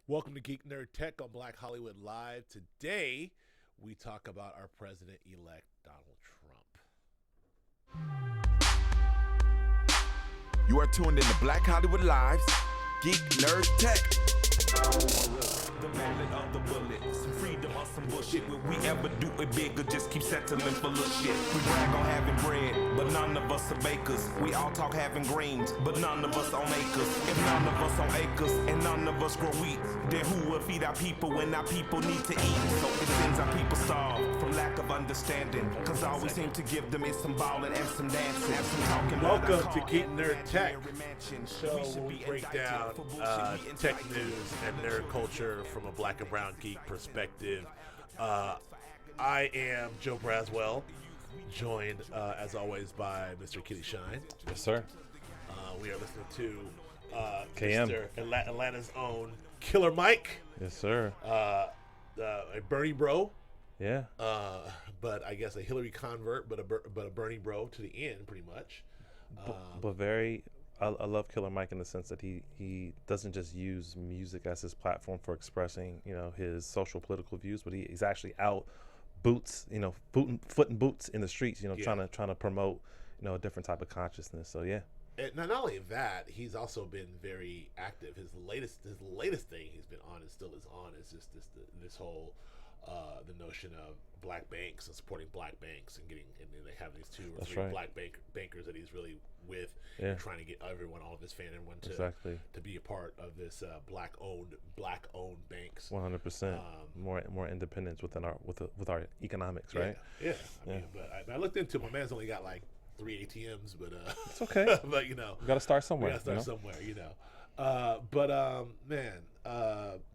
Welcome to Geek Nerd Tech on Black Hollywood Live. Today, we talk about our president-elect, Donald Trump. You are tuned in to Black Hollywood Live's Geek Nerd Tech. The mallet of the bullet, some freedom or some bullshit. Will we ever do it big or just keep settling for little shit? We brag on having bread, but none of us are bakers. We all talk having greens, but none of us own acres. If none of us own acres and none of us grow wheat, then who will feed our people when our people need to eat? So it seems our people starve from lack of understanding, cause all we seem to give them is some ballin' and some dancing and some talking. Welcome to Geek Nerd Tech, show where we break down tech news and nerd culture from a black and brown geek perspective. I am Joe Braswell, joined as always by Mr. Kitty Shine. Yes, sir. We are listening to KM. Mr. Atlanta's own Killer Mike, Yes, sir. a Bernie bro. Yeah. But I guess a Hillary convert, but a Bernie bro to the end, pretty much. But very, I love Killer Mike in the sense that he doesn't just use music as his platform for expressing, his social political views, but he's actually out boots, foot and boots in the streets, trying to promote, a different type of consciousness. So yeah. And not only that, he's also been very active. His latest thing he's been on and still is on is just this whole the notion of black banks and supporting black banks and they have these two or That's three right. black bankers that he's really with, Yeah. and trying to get everyone, all of his everyone to be a part of this black owned banks. 100%. More independence within with our economics, right? Yeah. Yeah. But I looked into it. My man's only got like 3 ATMs, but It's okay. but We got to start we somewhere. gotta start somewhere, man,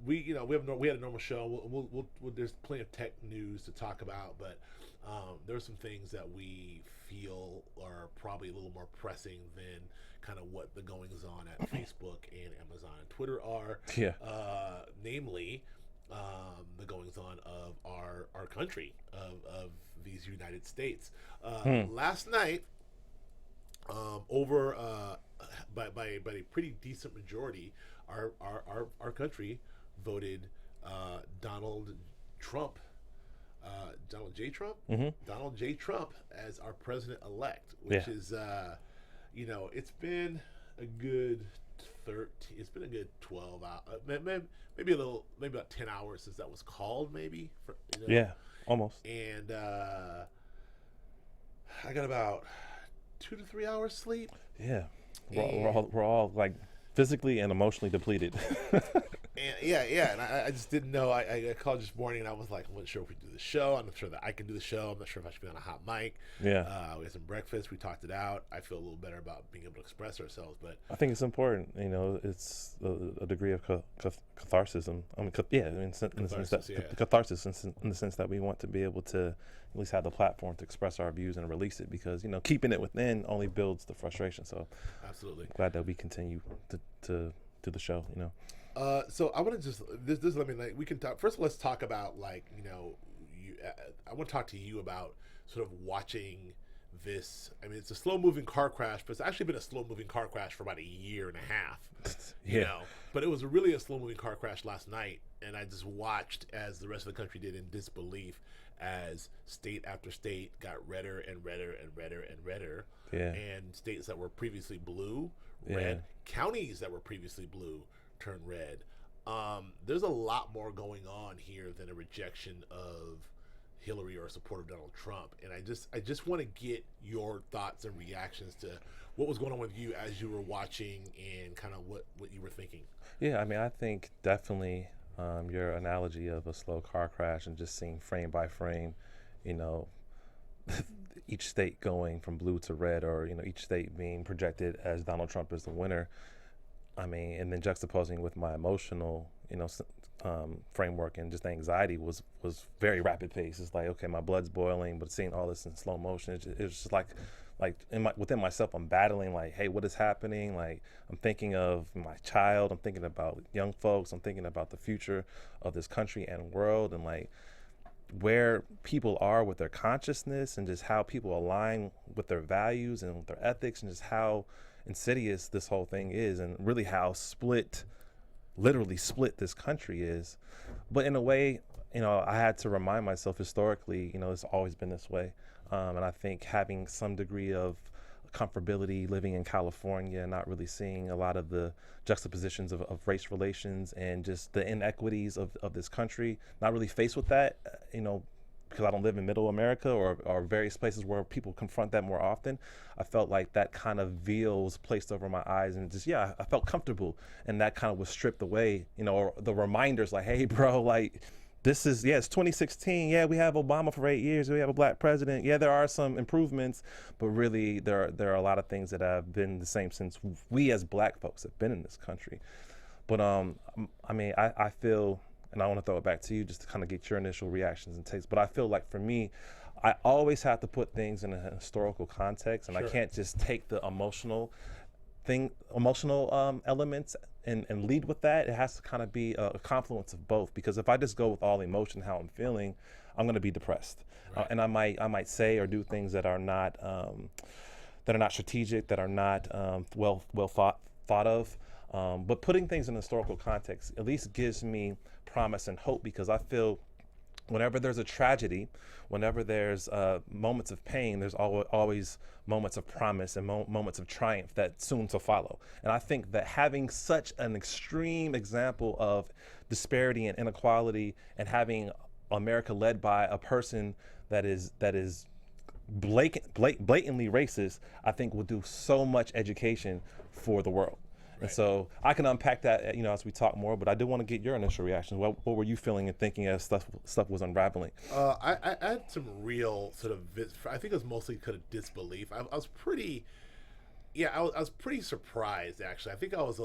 we had a normal show. We'll there's plenty of tech news to talk about, but there are some things that we feel are probably a little more pressing than kind of what the goings on at Facebook and Amazon and Twitter are. Yeah. Namely, the goings on of our country, of these United States. Last night, over by a pretty decent majority, our country voted Donald Trump, Donald J. Trump, Donald J. Trump as our president-elect, which is, it's been a good 13. It's been a good 12 hours, maybe about 10 hours since that was called, maybe. Yeah. Almost. And I got about 2 to 3 hours sleep. Yeah. We're all like physically and emotionally depleted. And I just didn't know. I called this morning and I was like, I wasn't sure if we do the show. I'm not sure that I can do the show. I'm not sure if I should be on a hot mic. Yeah. We had some breakfast. We talked it out. I feel a little better about being able to express ourselves. But I think it's important. It's a degree of catharsis. In the sense that catharsis, in the sense that we want to be able to at least have the platform to express our views and release it, because keeping it within only builds the frustration. So absolutely glad that we continue to do the show. So I want to just this let me we can talk first. Let's talk about I want to talk to you about sort of watching this. I mean, it's a slow moving car crash, but it's actually been a slow moving car crash for about a year and a half. But it was really a slow moving car crash last night, and I just watched as the rest of the country did in disbelief as state after state got redder and redder and redder and redder. Yeah. And states that were previously blue, red, Yeah. counties that were previously blue turn red. There's a lot more going on here than a rejection of Hillary or a support of Donald Trump, and I just want to get your thoughts and reactions to what was going on with you as you were watching and kind of what you were thinking. Yeah, I mean, I think definitely your analogy of a slow car crash and just seeing frame by frame, each state going from blue to red, or each state being projected as Donald Trump is the winner. I mean, and then juxtaposing with my emotional, framework and just anxiety was very rapid pace. It's like, okay, my blood's boiling, but seeing all this in slow motion, it was just like within myself, I'm battling like, hey, what is happening? Like, I'm thinking of my child, I'm thinking about young folks, I'm thinking about the future of this country and world, and like where people are with their consciousness and just how people align with their values and with their ethics, and just how insidious this whole thing is, and really how split literally split this country is. But in a way, I had to remind myself historically, it's always been this way. And I think having some degree of comfortability living in California and not really seeing a lot of the juxtapositions of race relations and just the inequities of this country, not really faced with that, because I don't live in middle America or various places where people confront that more often. I felt like that kind of veil was placed over my eyes, and just, I felt comfortable, and that kind of was stripped away, or the reminders like, hey bro, like, this is, it's 2016. Yeah, we have Obama for 8 years. We have a black president. Yeah, there are some improvements, but really there are a lot of things that have been the same since we as black folks have been in this country. But I feel, and I want to throw it back to you just to kind of get your initial reactions and takes. But I feel like for me, I always have to put things in a historical context, and I can't just take the emotional elements and lead with that. It has to kind of be a confluence of both, because if I just go with all emotion, how I'm feeling, I'm going to be depressed. Right. And I might say or do things that are not strategic, that are not well thought of. But putting things in historical context at least gives me promise and hope, because I feel whenever there's a tragedy, whenever there's moments of pain, there's always moments of promise and moments of triumph that soon to follow. And I think that having such an extreme example of disparity and inequality, and having America led by a person that is blatantly racist, I think will do so much education for the world. Right. And so I can unpack that, as we talk more, but I do want to get your initial reaction. What were you feeling and thinking as stuff was unraveling? I had some real sort of, I think it was mostly kind of disbelief. I was pretty surprised, actually. I think I was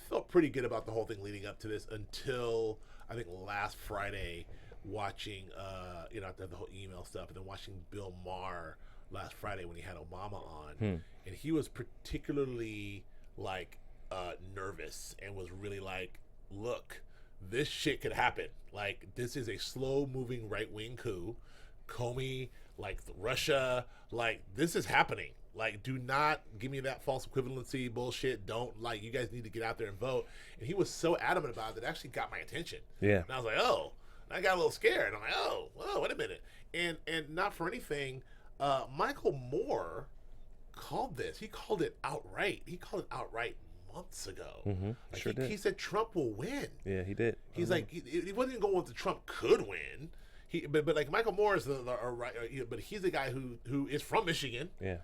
felt pretty good about the whole thing leading up to this until I think last Friday, watching, the whole email stuff, and then watching Bill Maher last Friday when he had Obama on, and he was particularly nervous and was really like, look, this shit could happen. Like, this is a slow moving right wing coup. Comey, Russia, this is happening. Do not give me that false equivalency bullshit. Don't, you guys need to get out there and vote. And he was so adamant about it that it actually got my attention. Yeah. And I was like, oh, and I got a little scared. I'm like, oh, wait a minute. And not for anything, Michael Moore called this. He called it outright. Months ago. Mm-hmm. He said Trump will win. Yeah, he did. He's he wasn't going with the Trump could win. But Michael Moore is but he's a guy who is from Michigan. Yeah,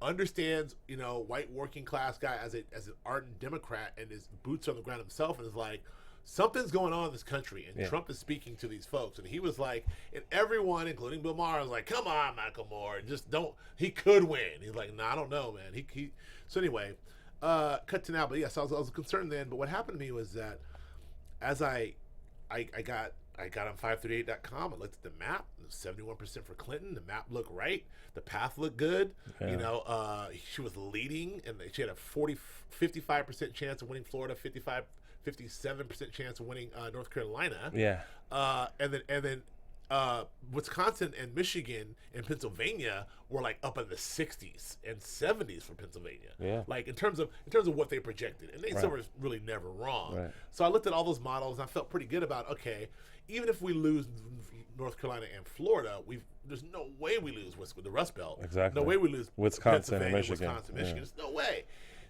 understands white working class guy as an ardent Democrat, and his boots on the ground himself, and is like, something's going on in this country, and Trump is speaking to these folks. And he was like, and everyone, including Bill Maher, was like, come on, Michael Moore, just don't, he could win. He's like, no, I don't know, man. So anyway, cut to now. But yes, I was concerned then. But what happened to me was that as I got on 538.com, I looked at the map. 71% for Clinton. The map looked right. The path looked good. Yeah. She was leading, and she had a 55% chance of winning Florida, 57% chance of winning North Carolina. Yeah. And then Wisconsin and Michigan and Pennsylvania were up in the 60s and 70s for Pennsylvania. Yeah. In terms of what they projected, and they were really never wrong. Right. So I looked at all those models, and I felt pretty good about, okay, even if we lose North Carolina and Florida, there's no way we lose the Rust Belt. Exactly. No way we lose Wisconsin and Michigan. There's no way.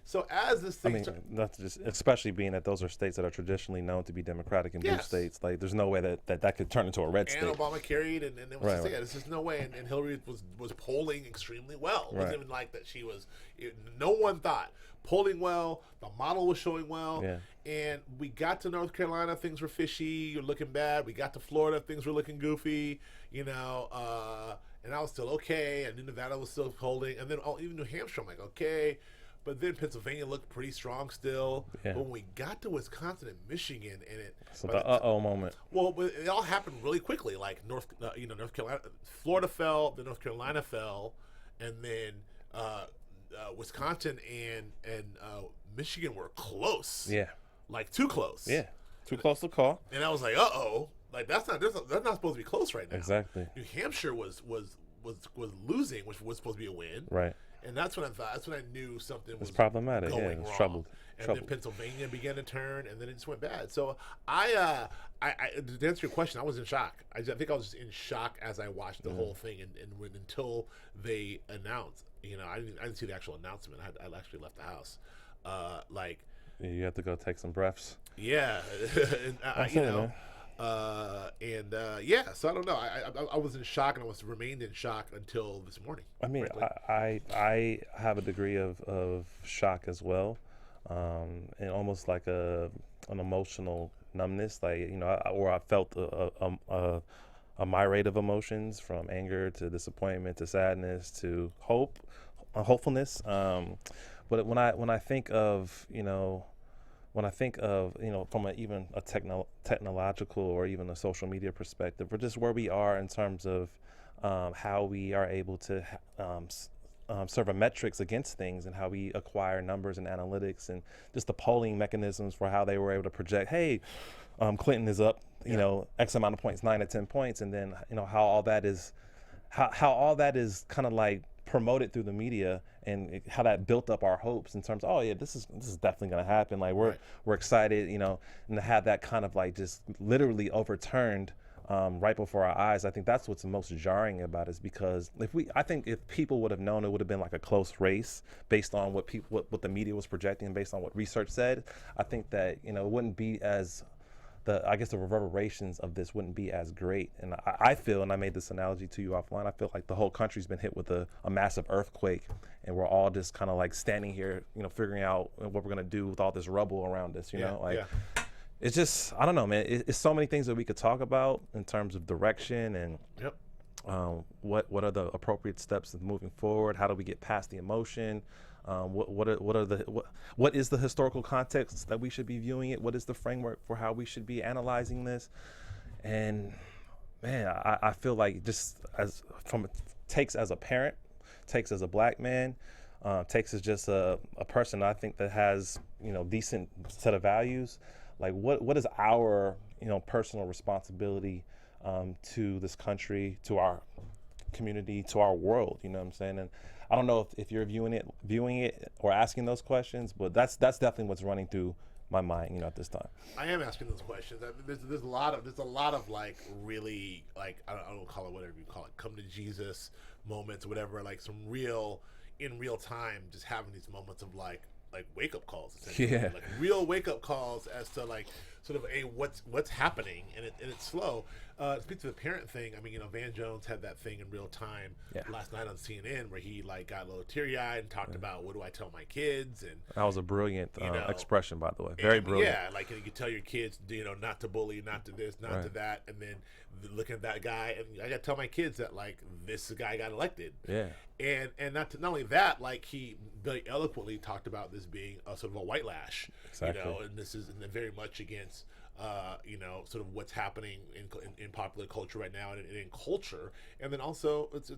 So as this thing, not just, especially being that those are states that are traditionally known to be Democratic and blue states, there's no way that could turn into a red state. And Obama carried, and it was there's just no way. And Hillary was polling extremely well. It wasn't even like that she was. No one thought polling well. The model was showing well. Yeah. And we got to North Carolina, things were fishy. You're looking bad. We got to Florida, things were looking goofy. And I was still okay. And then Nevada was still holding. And then even New Hampshire, I'm like, okay. But then Pennsylvania looked pretty strong still. Yeah. But when we got to Wisconsin and Michigan, and the moment. Well, it all happened really quickly. North Carolina, Florida fell, then North Carolina fell, and then Wisconsin and Michigan were close. Yeah, too close. Yeah, too close to call. And I was like, that's not supposed to be close right now. Exactly. New Hampshire was losing, which was supposed to be a win. Right. And that's when I knew something was problematic. going Yeah, it was wrong. troubled. And then Pennsylvania began to turn, and then it just went bad. So I to answer your question, I was in shock. I think I was just in shock as I watched the whole thing, and until they announced. I didn't see the actual announcement. I actually left the house. You have to go take some breaths. Yeah, and, so I don't know. I was in shock, and I remained in shock until this morning. I mean, I have a degree of shock as well, and almost like an emotional numbness, or I felt a myriad of emotions, from anger to disappointment to sadness to hopefulness. But when I think of from even a technological or even a social media perspective, or just where we are in terms of how we are able to serve metrics against things, and how we acquire numbers and analytics, and just the polling mechanisms for how they were able to project, hey, Clinton is up, X amount of points, 9 to 10 points, and then how all that is kind of like promoted through the media, and how that built up our hopes in terms of, oh yeah, this is definitely going to happen. Like we're excited, and to have that kind of like just literally overturned right before our eyes. I think that's what's most jarring about it, is because I think if people would have known, it would have been like a close race based on what the media was projecting, based on what research said. I think that it wouldn't be as the reverberations of this wouldn't be as great. And I feel, and I made this analogy to you offline, I feel like the whole country's been hit with a massive earthquake, and we're all just kind of like standing here, figuring out what we're going to do with all this rubble around us, It's just, I don't know, man. It's so many things that we could talk about in terms of direction and what are the appropriate steps of moving forward? How do we get past the emotion? What is the historical context that we should be viewing it? What is the framework for how we should be analyzing this? And man, I feel like just takes as a parent, takes as a black man, takes as just a person I think that has decent set of values. Like what is our personal responsibility to this country, to our community, to our world? You know what I'm saying? And I don't know if you're viewing it or asking those questions, but that's definitely what's running through my mind, at this time. I am asking those questions. There's a lot of like really, like, I don't call it whatever you call it, come to Jesus moments or whatever, like some real in real time, just having these moments of like wake up calls, essentially. Yeah. Like real wake up calls as to like sort of what's happening, and it's slow. Speak to the parent thing. I mean, Van Jones had that thing in real time last night on CNN where he like got a little teary eyed and talked about, what do I tell my kids? And that was a brilliant expression, by the way. Very brilliant. Yeah, like you tell your kids, not to bully, not to this, not to that, and then looking at that guy, and I got to tell my kids that like this guy got elected. Yeah. And not only that, like he very eloquently talked about this being a sort of a white lash. Exactly. And this is very much against sort of what's happening in popular culture right now and in culture. And then also it's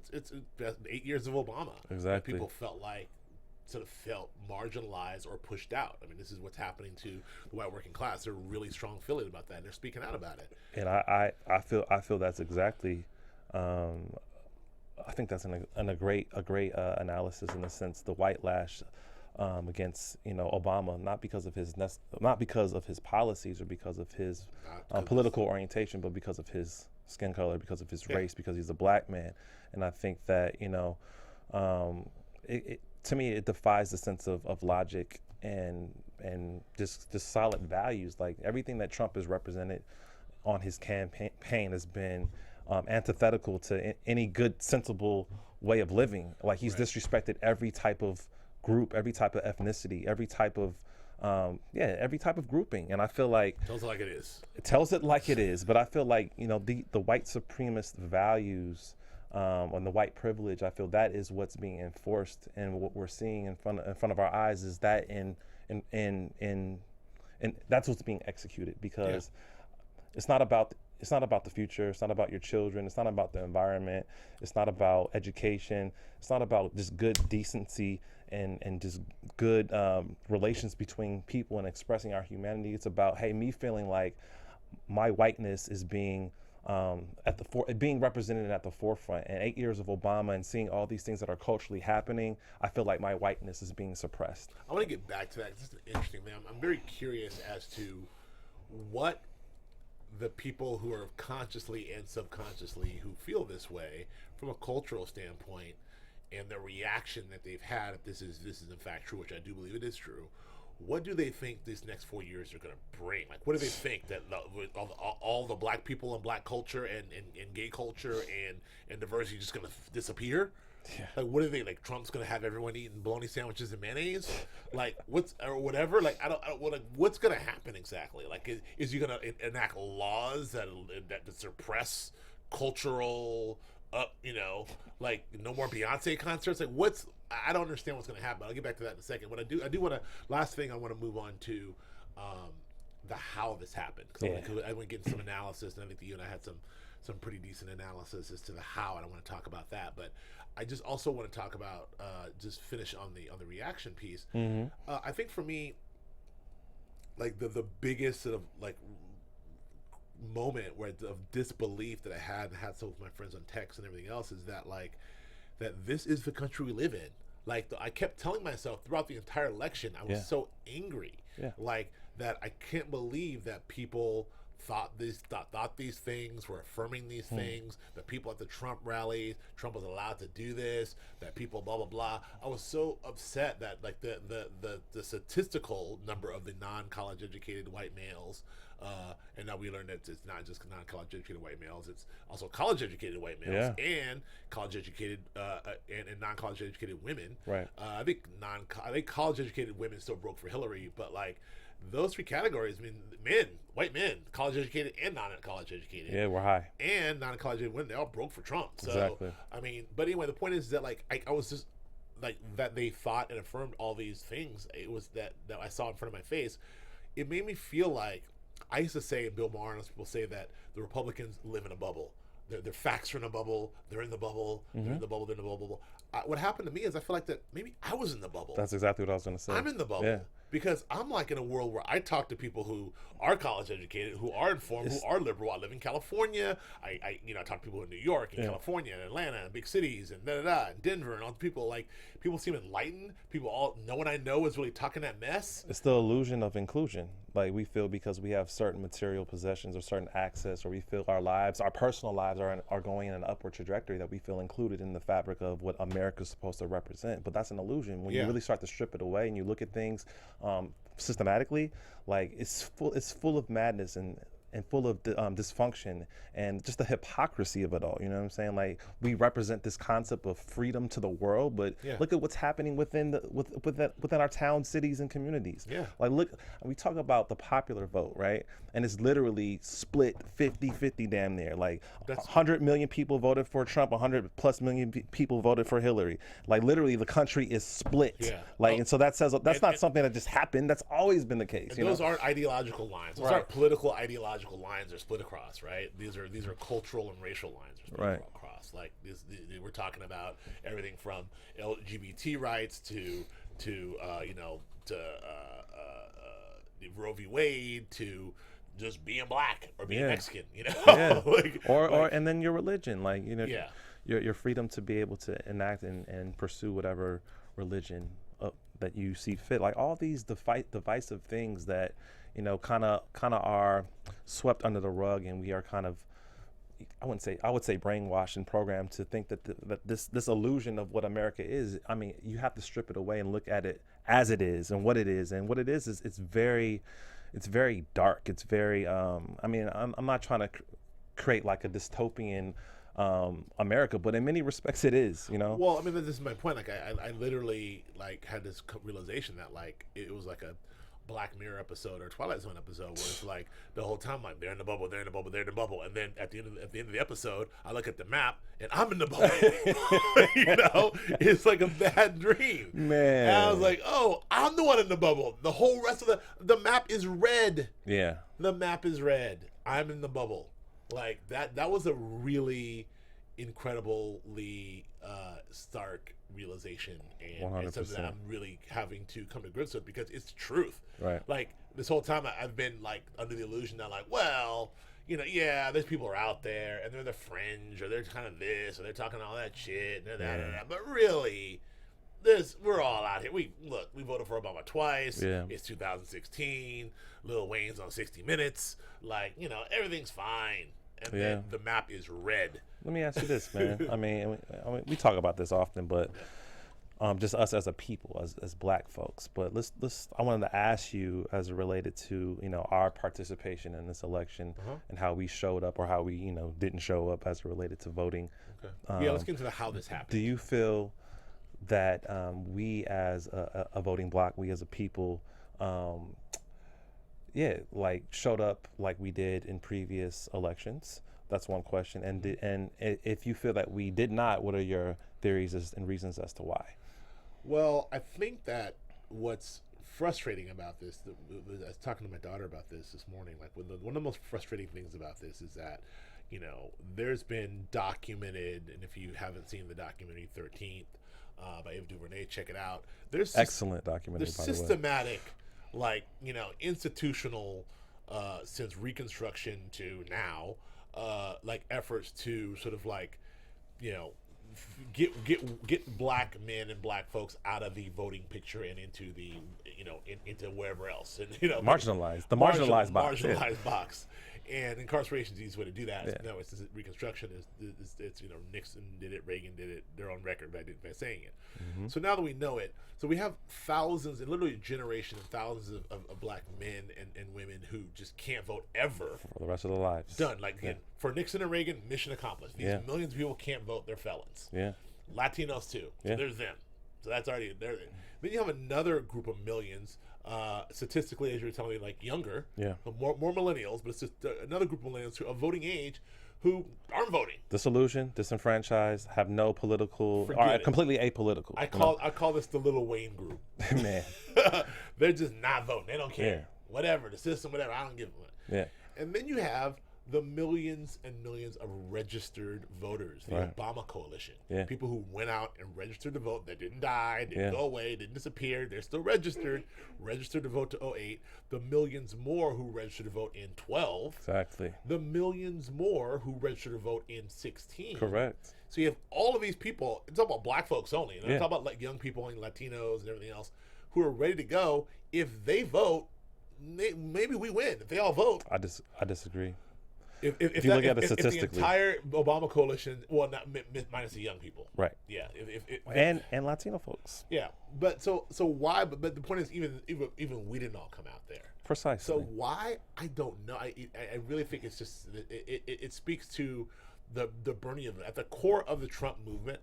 8 years of Obama. Exactly. People felt marginalized or pushed out. I mean, this is what's happening to the white working class. They're really strong feeling about that, and they're speaking out about it. And I feel that's exactly. I think that's a great analysis, in the sense the white lash against Obama, not because of his policies or because of his political orientation, but because of his skin color, because of his race, because he's a black man. And I think that to me it defies the sense of logic and just solid values. Like everything that Trump has represented on his campaign has been antithetical to any good, sensible way of living. Like he's disrespected every type of group, every type of ethnicity, every type of grouping. And I feel like tells it like it is. It tells it like it is. But I feel like the white supremacist values and the white privilege, I feel that is what's being enforced, and what we're seeing in front of our eyes is that in that's what's being executed, because it's not about the future. It's not about your children. It's not about the environment. It's not about education. It's not about just good decency and just good relations between people and expressing our humanity. It's about, hey, me feeling like my whiteness is being at the being represented at the forefront. And 8 years of Obama and seeing all these things that are culturally happening, I feel like my whiteness is being suppressed. I want to get back to that. This is an interesting thing. I'm very curious as to what the people who are consciously and subconsciously who feel this way from a cultural standpoint and the reaction that they've had, if this is in fact true, which I do believe it is true, what do they think these next 4 years are going to bring? Like, what do they think that all the black people and black culture and gay culture and diversity just going to disappear? Yeah. Like, what do they, like, Trump's going to have everyone eating bologna sandwiches and mayonnaise? Like, or whatever? Like, I don't like, what's going to happen exactly? Like, is he going to enact laws that suppress cultural, like, no more Beyonce concerts? Like, I don't understand what's going to happen. I'll get back to that in a second. But I do want to, last thing I want to move on to the how this happened. Because I want to get into some analysis, and I think that you and I had some pretty decent analysis as to the how, and I want to talk about that. But I just also want to talk about, just finish on the reaction piece. Mm-hmm. I think for me, like the biggest sort of like moment of disbelief that I had some with my friends on text and everything else is that that this is the country we live in. Like, I kept telling myself throughout the entire election, I was so angry, like that I can't believe that people thought these things, were affirming these things, that people at the Trump rallies, Trump was allowed to do this, that people blah blah blah. I was so upset that like the statistical number of the non-college educated white males, and now we learned that it's not just non-college educated white males, it's also college educated white males and college educated and non-college educated women. Right. I think college educated women still broke for Hillary, but like those three categories, I mean, white men, college educated and non-college educated. Yeah, we're high. And non-college educated women, they all broke for Trump. So, exactly. I mean, but anyway, the point is that like I was just like that they thought and affirmed all these things. It was that I saw in front of my face. It made me feel like I used to say, and Bill Maher and people say that the Republicans live in a bubble. Their facts are in a bubble. They're in the bubble. They're in the bubble. They're in the bubble. What happened to me is I feel like that maybe I was in the bubble. That's exactly what I was going to say. I'm in the bubble. Yeah. Because I'm like in a world where I talk to people who are college educated, who are informed, who are liberal. I live in California. I talk to people in New York and California and Atlanta and big cities and and Denver and all the people. Like, people seem enlightened. No one I know is really talking that mess. It's the illusion of inclusion. Like, we feel because we have certain material possessions or certain access, or we feel our lives, our personal lives are going in an upward trajectory, that we feel included in the fabric of what America's supposed to represent. But that's an illusion. When you really start to strip it away and you look at things systematically, like it's full of madness and full of dysfunction and just the hypocrisy of it all. You know what I'm saying? Like, we represent this concept of freedom to the world, but look at what's happening within our towns, cities, and communities. Yeah. Like, look, we talk about the popular vote, right? And it's literally split 50-50 damn near. Like, 100 million people voted for Trump, 100+ million people voted for Hillary. Like, literally, the country is split. Yeah. Like, and so that says that's not something that just happened. That's always been the case. Those aren't ideological lines. Those aren't political ideological lines are split across, right? These are cultural and racial lines are split across. Like, we're talking about everything from LGBT rights to Roe v. Wade to just being black or being Mexican, or and then your religion, like, your freedom to be able to enact and pursue whatever religion that you see fit. Like, all these divisive things that kind of are swept under the rug, and we are kind of, I would say brainwashed and programmed to think that this illusion of what America is. I mean, you have to strip it away and look at it as it is and what it is. And what it is it's very dark. It's very I'm not trying to create like a dystopian America, but in many respects it is, Well, I mean, this is my point. Like, I literally like had this realization that like it was like a Black Mirror episode or Twilight Zone episode where it's like the whole time, like, they're in the bubble, they're in the bubble, they're in the bubble, and then at the end of the episode, I look at the map and I'm in the bubble. It's like a bad dream, man. And I was like, oh, I'm the one in the bubble. The whole rest of the map is red. Yeah, the map is red. I'm in the bubble. Like, that was a really incredibly stark realization, and something that I'm really having to come to grips with, because it's the truth. Right. Like, this whole time I've been like under the illusion that, like, well, you know, yeah, there's people are out there and they're the fringe or they're kind of this or they're talking all that shit and they're that. But really, we're all out here. We voted for Obama twice. Yeah. It's 2016. Lil Wayne's on 60 Minutes. Like, you know, everything's fine. And then the map is red. Let me ask you this, man. I mean, we talk about this often, but just us as a people, as Black folks. But I wanted to ask you, as it related to, you know, our participation in this election and how we showed up or how we, you know, didn't show up as it related to voting. Okay. Let's get into how this happened. Do you feel that we as a voting bloc, we as a people, like showed up like we did in previous elections? That's one question. And if you feel that we did not, what are your theories and reasons as to why? Well, I think that what's frustrating about this, I was talking to my daughter about this morning, like one of the most frustrating things about this is that, you know, there's been documented, and if you haven't seen the documentary 13th by Ava DuVernay, check it out. There's excellent documentary, there's by the way. systematic, like, you know, institutional, since Reconstruction to now, like efforts to sort of like, you know, get Black men and Black folks out of the voting picture and into the, you know, into wherever else, and, you know, marginalized box. And incarceration is the easiest way to do that. Yeah. No, it's Reconstruction it's you know, Nixon did it, Reagan did it. They're on record by saying it. Mm-hmm. So now that we know it, so we have thousands and literally a generation of thousands of Black men and women who just can't vote ever for the rest of their lives. Done. Like again, for Nixon and Reagan, mission accomplished. These millions of people can't vote; they're felons. Yeah. Latinos too. So there's them. So that's already there. Then you have another group of millions. Statistically, as you were telling me, like younger, more millennials, but it's just another group of millennials who are voting age who aren't voting. Disillusioned, disenfranchised, have no political, are completely apolitical. I call this the Little Wayne group. Man, they're just not voting. They don't care. Whatever the system, whatever. I don't give a Yeah. And then you have the millions and millions of registered voters, the Obama coalition, people who went out and registered to vote, that didn't die, didn't go away, didn't disappear, they're still registered to vote to 08, the millions more who registered to vote in 12, exactly, the millions more who registered to vote in 16. Correct. So you have all of these people, it's all about Black folks only, and I'm talking about like young people and Latinos and everything else, who are ready to go. If they vote, maybe we win. If they all vote. I disagree. If you look at it statistically, if the entire Obama coalition, well, not minus the young people, right? Yeah, and Latino folks. Yeah, but so why? But the point is, even we didn't all come out there. Precisely. So why? I don't know. I really think it's just it speaks to the Bernie event. At the core of the Trump movement,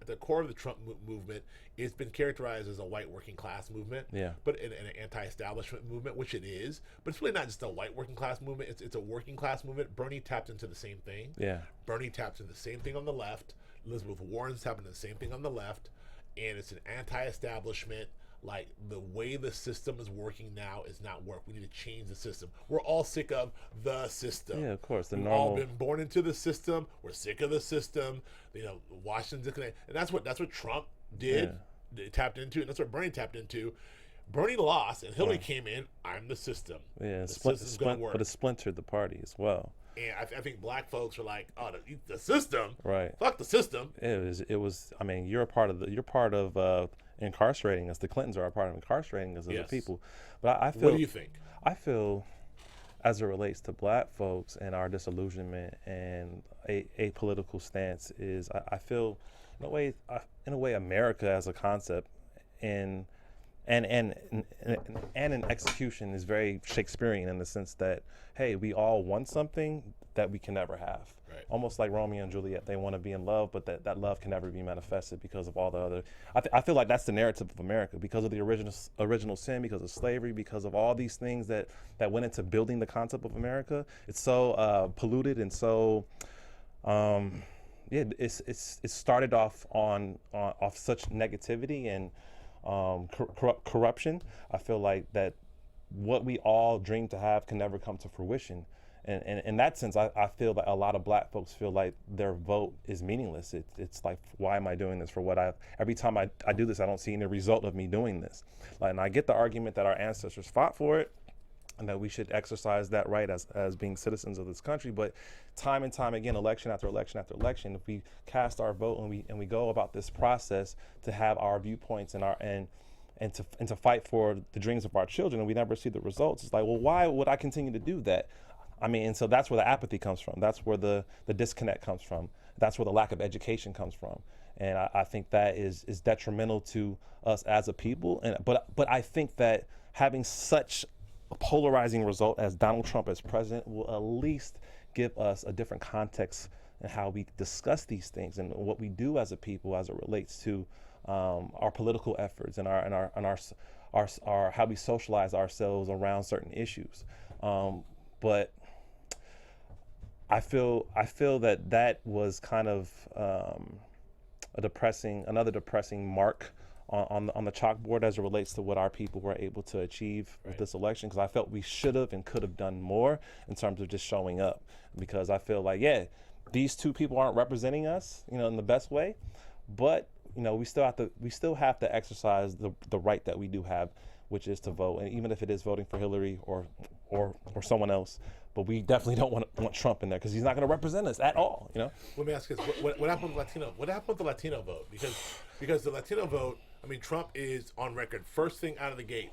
it's been characterized as a white working class movement, but an anti-establishment movement, which it is. But it's really not just a white working class movement. It's a working class movement. Bernie tapped into the same thing. Yeah. Bernie taps into the same thing on the left. Elizabeth Warren's tapping into the same thing on the left, and it's an anti-establishment. Like, the way the system is working now is not work. We need to change the system. We're all sick of the system. Yeah, of course. We've all been born into the system. We're sick of the system. You know, Washington's and that's what Trump did. They tapped into, and that's what Bernie tapped into. Bernie lost, and Hillary came in. I'm the system. Yeah, the system's gonna work. But it splintered the party as well. And I think Black folks are like, oh, the system, right? Fuck the system. It was. I mean, you're part of incarcerating us. The Clintons are a part of incarcerating us as a people. But I feel. What do you think? I feel, as it relates to Black folks and our disillusionment and a political stance, is I feel in a way America as a concept and in execution is very Shakespearean in the sense that, hey, we all want something that we can never have. Right. Almost like Romeo and Juliet, they want to be in love, but that love can never be manifested because of all the other. I feel like that's the narrative of America, because of the original sin, because of slavery, because of all these things that went into building the concept of America. It's so polluted and so. It started off off such negativity and corruption. I feel like that what we all dream to have can never come to fruition. And in that sense, I feel that a lot of Black folks feel like their vote is meaningless. It's like, why am I doing this? Every time I do this, I don't see any result of me doing this. And I get the argument that our ancestors fought for it. and that we should exercise that right as being citizens of this country. But time and time again, election after election after election, if we cast our vote and we go about this process to have our viewpoints and to fight for the dreams of our children, and we never see the results, it's like, well, why would I continue to do that? I mean, and so that's where the apathy comes from. That's where the disconnect comes from. That's where the lack of education comes from. And I think that is detrimental to us as a people. But I think that having such a polarizing result as Donald Trump as president will at least give us a different context in how we discuss these things and what we do as a people as it relates to our political efforts and our how we socialize ourselves around certain issues. But I feel that was kind of another depressing mark on the chalkboard as it relates to what our people were able to achieve with this election, because I felt we should have and could have done more in terms of just showing up, because I feel like, yeah, these two people aren't representing us, in the best way, but we still have to exercise the right that we do have, which is to vote, and even if it is voting for Hillary or someone else. But we definitely don't want Trump in there, because he's not going to represent us at all. Let me ask you this: what happened with Latino? What happened with the Latino vote? Because the Latino vote, I mean, Trump is on record first thing out of the gate.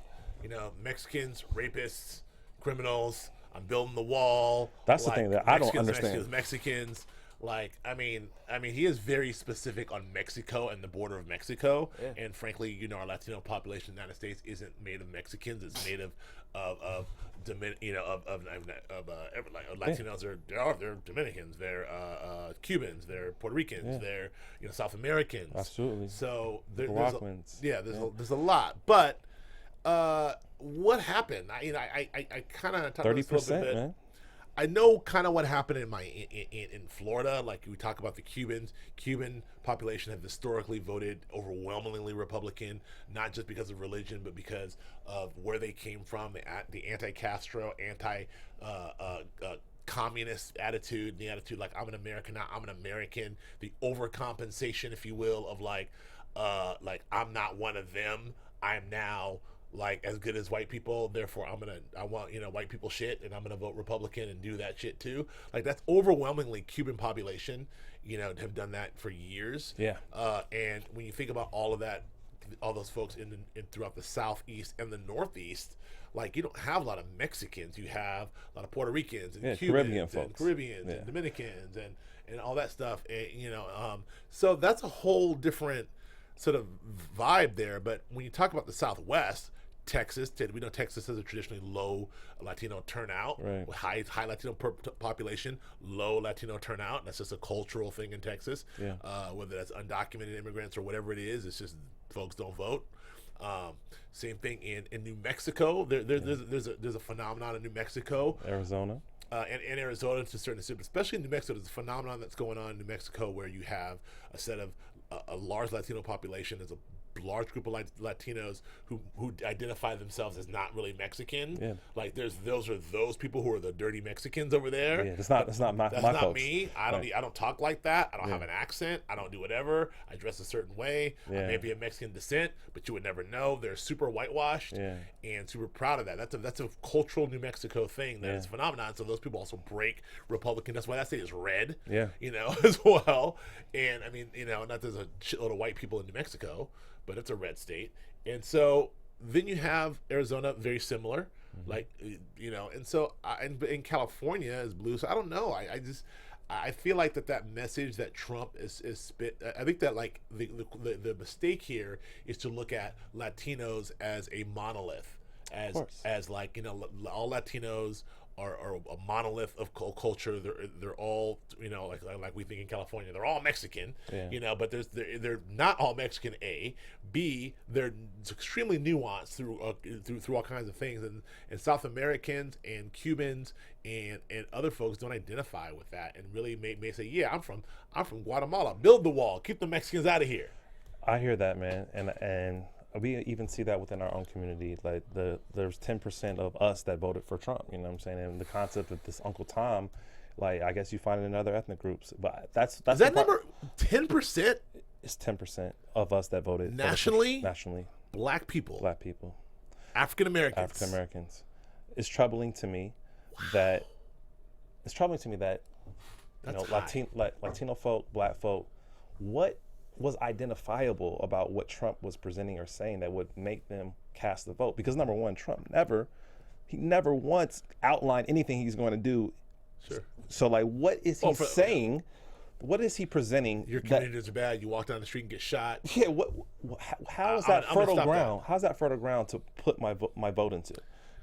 Mexicans, rapists, criminals. I'm building the wall. That's the thing that I don't understand. Mexicans. I mean, he is very specific on Mexico and the border of Mexico. Yeah. And frankly, our Latino population in the United States isn't made of Mexicans. It's made of Latinos. They're Dominicans. They're Cubans. They're Puerto Ricans. They're South Americans. Absolutely. So there's a lot. But what happened? I kind of talked about this a little bit. Man. I know kind of what happened in Florida. Like, we talk about the Cuban population have historically voted overwhelmingly Republican, not just because of religion, but because of where they came from, the anti-Castro, communist attitude, the attitude like, I'm an American, now I'm an American, the overcompensation, if you will, of like I'm not one of them, I'm now as good as white people, therefore I want white people shit, and I'm gonna vote Republican and do that shit too. That's overwhelmingly Cuban population, have done that for years. Yeah. And when you think about all of that, all those folks in throughout the Southeast and the Northeast, you don't have a lot of Mexicans. You have a lot of Puerto Ricans and Cubans and Caribbeans and Dominicans and all that stuff. And, so that's a whole different sort of vibe there. But when you talk about the Southwest, Texas, we know Texas has a traditionally low Latino turnout, right. high Latino population, low Latino turnout. That's just a cultural thing in Texas. Yeah. Whether that's undocumented immigrants or whatever it is, it's just folks don't vote. Same thing in New Mexico. There's a phenomenon in New Mexico, Arizona, and Arizona to a certain extent, especially in New Mexico. There's a phenomenon that's going on in New Mexico where you have a set of a large Latino population. There's a large group of Latinos who identify themselves as not really Mexican. Yeah. Those people who are the dirty Mexicans over there. Yeah, that's not my folks. Me. I don't talk like that. I don't have an accent. I don't do whatever. I dress a certain way. Yeah. I may be of Mexican descent, but you would never know. They're super whitewashed and super proud of that. That's a cultural New Mexico thing that is a phenomenon. So those people also break Republican. That's why that state is red. Yeah. As well. And I mean, not there's a shitload of white people in New Mexico, but it's a red state. And so then you have Arizona, very similar, and so in California is blue. So I don't know. I feel like that message that Trump is spit. I think that the mistake here is to look at Latinos as a monolith, as all Latinos are a monolith of culture. They're all like we think in California. They're all Mexican, but they're not all Mexican. A, B, they're extremely nuanced through all kinds of things. And South Americans and Cubans and other folks don't identify with that and really may say, yeah, I'm from Guatemala. Build the wall. Keep the Mexicans out of here. I hear that, man, and we even see that within our own community. There's 10% of us that voted for Trump. You know what I'm saying? And the concept of this Uncle Tom, I guess you find it in other ethnic groups. But that's is that number 10%? It's 10% of us that voted nationally. Nationally, Black people, African Americans. it's troubling to me that That's high. Latino folk, Black folk, what was identifiable about what Trump was presenting or saying that would make them cast the vote? Because number one, Trump never once outlined anything he's going to do. Sure. So like, what is he saying? What is he presenting? Your communities are bad. You walk down the street and get shot. Yeah. How is that fertile ground? How's that fertile ground to put my vote into?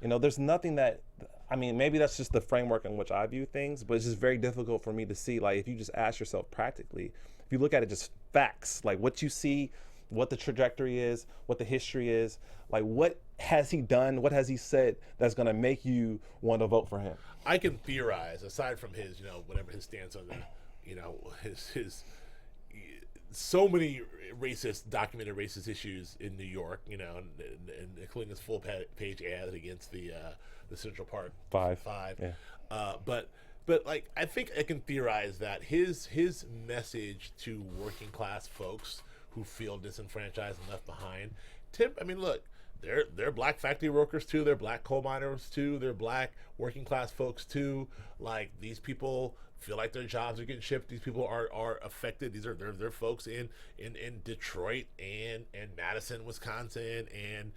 You know, there's nothing that. I mean, maybe that's just the framework in which I view things, but it's just very difficult for me to see. Like, if you just ask yourself practically, if you look at it just facts, like what you see, what the trajectory is, what the history is, like what has he done, what has he said that's going to make you want to vote for him? I can theorize, aside from his, whatever his stance on the, his so many documented racist issues in New York, and including his full page ad against the Central Park Five. Yeah. But like, I think I can theorize that his message to working class folks who feel disenfranchised and left behind. I mean, look, they're black factory workers too. They're black coal miners too. They're black working class folks too. Like, these people feel like their jobs are getting shipped. These people are affected. They're folks in Detroit and Madison, Wisconsin, and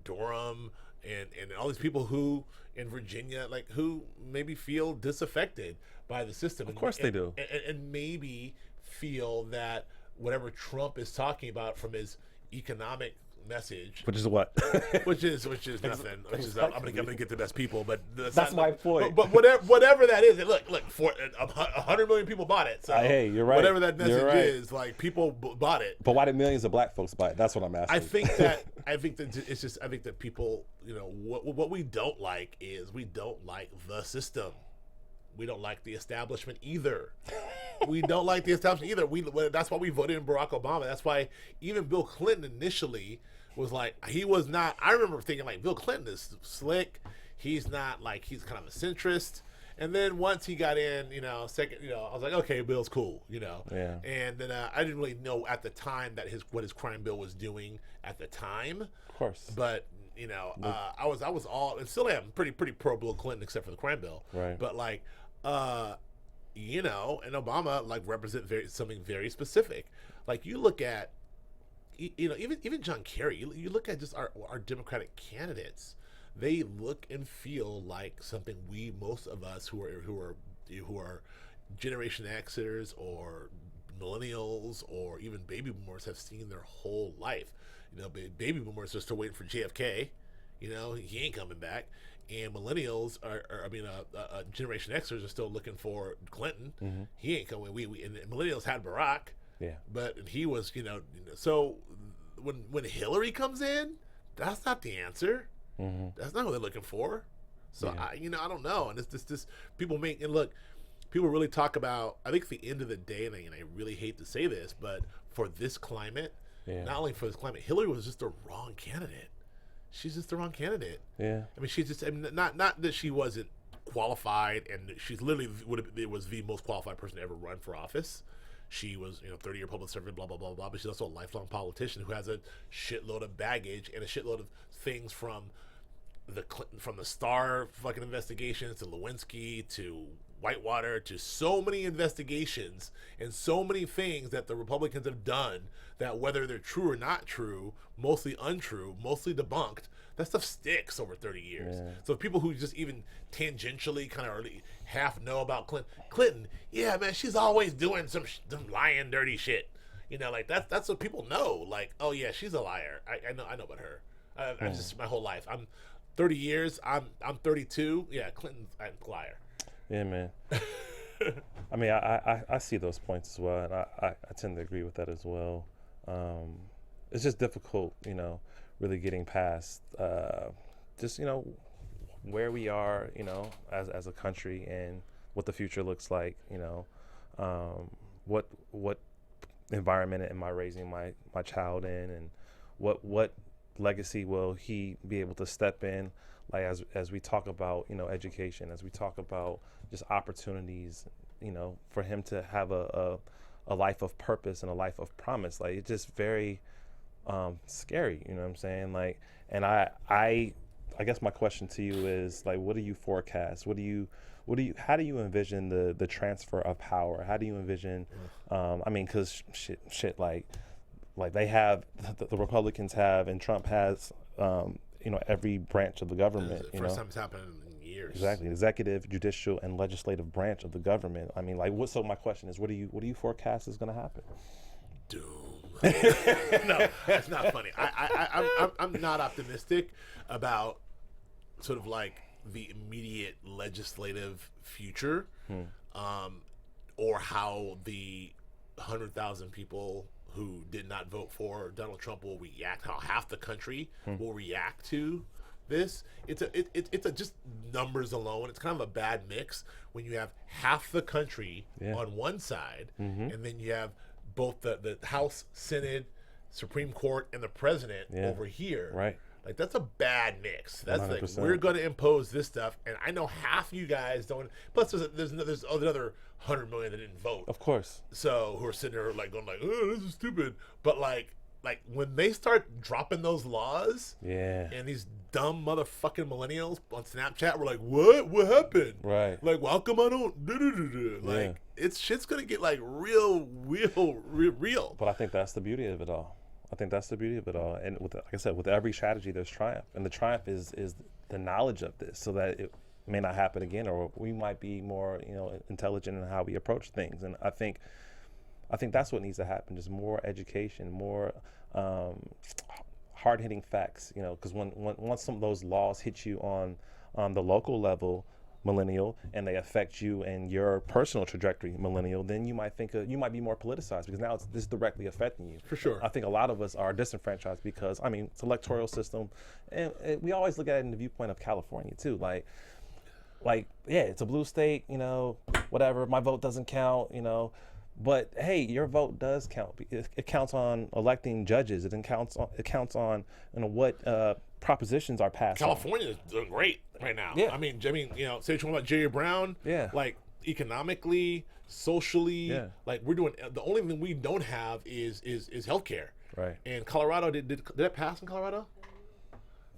Durham, and all these people who in Virginia, like, who maybe feel disaffected by the system. Of course they do. And maybe feel that whatever Trump is talking about from his economic message, which is what, which is nothing. Which is I'm gonna get the best people, but that's my point. But whatever that is, look, 100 million people bought it. So hey, you're right. Whatever that message is, like, people bought it. But why did millions of black folks buy it? That's what I'm asking. I think that people, what we don't like is we don't like the system. We don't like the establishment either. We don't like the establishment either. That's why we voted in Barack Obama. That's why even Bill Clinton initially was like, he was not. I remember thinking, like, Bill Clinton is slick. He's not, like, he's kind of a centrist. And then once he got in, second, I was like, okay, Bill's cool, Yeah. And then I didn't really know at the time that what his crime bill was doing at the time. Of course. But I was all, and still am pretty pro Bill Clinton except for the crime bill. Right. But like, and Obama, like, represent something very specific. Like, you look at, even John Kerry. You look at just our Democratic candidates. They look and feel like something most of us who are Generation Xers or millennials or even baby boomers have seen their whole life. Baby boomers are still waiting for JFK. He ain't coming back. And millennials Generation Xers are still looking for Clinton. Mm-hmm. He ain't coming. And millennials had Barack. Yeah. But he was, so when Hillary comes in, that's not the answer. Mm-hmm. That's not what they're looking for. So yeah. I don't know. And it's this people people really talk about, I think at the end of the day, and I really hate to say this, but for this climate, not only for this climate, Hillary was just the wrong candidate. She's just the wrong candidate. Yeah. I mean, she's just, not that she wasn't qualified, and she's literally was the most qualified person to ever run for office. She was, 30-year public servant, blah, blah, blah, blah, but she's also a lifelong politician who has a shitload of baggage and a shitload of things from the Starr fucking investigations to Lewinsky to Whitewater to so many investigations and so many things that the Republicans have done that, whether they're true or not true, mostly untrue, mostly debunked, that stuff sticks over 30 years. Yeah. So people who just even tangentially kind of half know about Clinton, yeah, man, she's always doing some lying, dirty shit. Like that's what people know. Like, oh yeah, she's a liar. I know about her. I just, my whole life. I'm 30 years. I'm 32. Yeah, Clinton's a liar. Yeah, man. I mean, I see those points as well, and I tend to agree with that as well. It's just difficult, really getting past just, where we are, as a country and what the future looks like, what environment am I raising my child in, and what legacy will he be able to step in, like as we talk about education, as we talk about just opportunities, for him to have a life of purpose and a life of promise. Like, it's just very scary, you know what I'm saying? Like, and I I guess my question to you is like, what do you forecast? How do you envision the transfer of power? How do you envision? I mean, because shit, like they have the Republicans have, and Trump has, every branch of the government. First time it's happened in years. Exactly, executive, judicial, and legislative branch of the government. I mean, like, what? So my question is, what do you forecast is going to happen? Doom. No, that's not funny. I'm not optimistic about sort of like the immediate legislative future, or how the 100,000 people who did not vote for Donald Trump will react. How half the country will react to this. It's a just numbers alone. It's kind of a bad mix when you have half the country on one side, and then you have both the House, Senate, Supreme Court, and the president over here. Right. Like, that's a bad mix. That's 100%. like, we're going to impose this stuff, and I know half you guys don't. Plus, there's another 100 million that didn't vote. Of course. So who are sitting there like going like, oh, this is stupid. But like when they start dropping those laws, and these dumb motherfucking millennials on Snapchat were like, what happened? Right. Like, well, how come I don't? Like, shit's gonna get like real. But I think that's the beauty of it all. And like I said, with every strategy, there's triumph, and the triumph is the knowledge of this, so that it may not happen again, or we might be more, intelligent in how we approach things. And I think that's what needs to happen: just more education, more hard-hitting facts. Because once some of those laws hit you on the local level, millennial, and they affect you and your personal trajectory, millennial, then you might think you might be more politicized, because now this is directly affecting you. For sure. I think a lot of us are disenfranchised because, I mean, it's electoral system, and we always look at it in the viewpoint of California too. Like, it's a blue state, whatever, my vote doesn't count, but hey, your vote does count. It counts on electing judges. It counts on what propositions are passed. California is doing great right now. Yeah. I mean, say what you want about Jerry Brown. Yeah. Like, economically, socially, like, we're doing. The only thing we don't have is healthcare. Right. And Colorado did that pass in Colorado?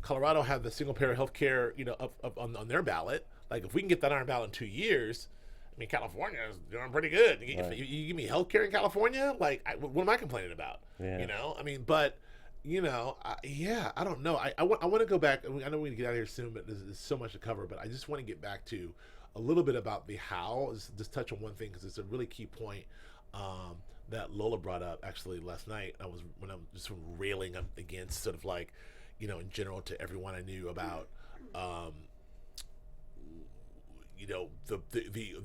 Colorado had the single payer healthcare, up on their ballot. Like, if we can get that on our ballot in 2 years, I mean, California is doing pretty good. If you give me healthcare in California, like, what am I complaining about? Yeah. I mean, but. I don't know. I want to go back. I know we're going to get out of here soon, but there's so much to cover. But I just want to get back to a little bit about the how. Just touch on one thing, because it's a really key point that Lola brought up actually last night. When I'm just railing up against sort of like, in general, to everyone I knew about, the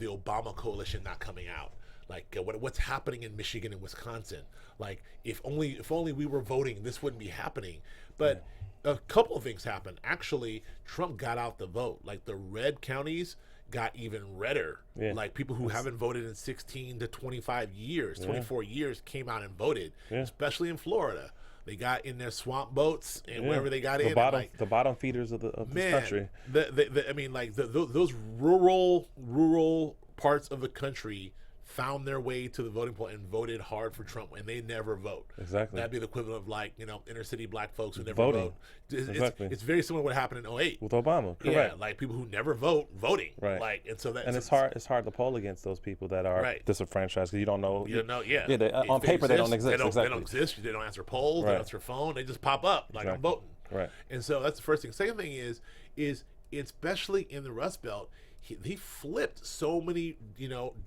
Obama coalition not coming out. Like, what's happening in Michigan and Wisconsin? Like, if only we were voting, this wouldn't be happening. But a couple of things happened. Actually, Trump got out the vote. Like, the red counties got even redder. Yeah. Like, people who haven't voted in 16 to 25 years, 24 years came out and voted, especially in Florida. They got in their swamp boats and wherever they got the bottom feeders of this country. Those rural parts of the country found their way to the voting poll and voted hard for Trump, and they never vote. Exactly. That'd be the equivalent of, like, inner city black folks who never voting. vote. Exactly. It's very similar to what happened in 2008 with Obama. Correct. Yeah, like, people who never voting. Right. Like, it's hard to poll against those people that are disenfranchised, because you don't know. On paper they don't exist. They don't exist. They don't answer polls. They don't answer phone. They just pop up like, I'm voting. Right. And so that's the first thing. Second thing is especially in the Rust Belt, he flipped so many